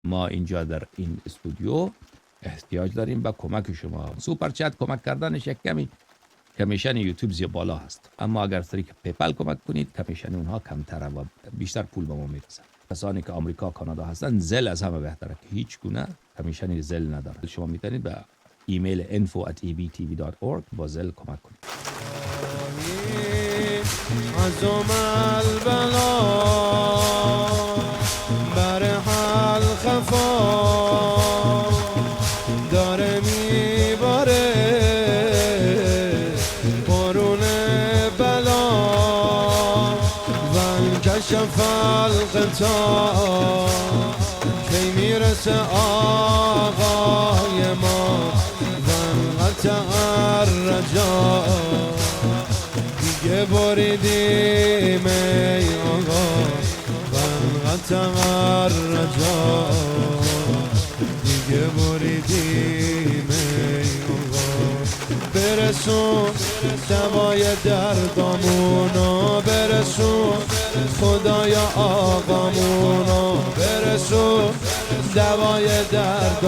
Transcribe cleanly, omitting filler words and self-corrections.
ما اینجا در این استودیو احتیاج داریم به کمک شما. سوپر چت کمک کردنش یک کمی کمیشن یوتیوب زیاد بالا هست، اما اگر طریق پیپل کمک کنید کمیشن اونها کمتره و بیشتر پول به ما میرسه. کسانی که آمریکا کانادا هستن زل از همه بهتره که هیچ گونه کمیشنی زل نداره. شما میتونید به ایمیل info@ebtv.org با زل کمک کنید. عزم البلا بر حل خفا داره میباره بارون بلا و کشف القطاع کی میرسه آقای ما و قطع الرجا دیگه بریدیم ای آقا قطع الرجا دیگه بریدیم ای آقا برسون دوای دردامونو برسون خدایا آقامونو برسون دوای درد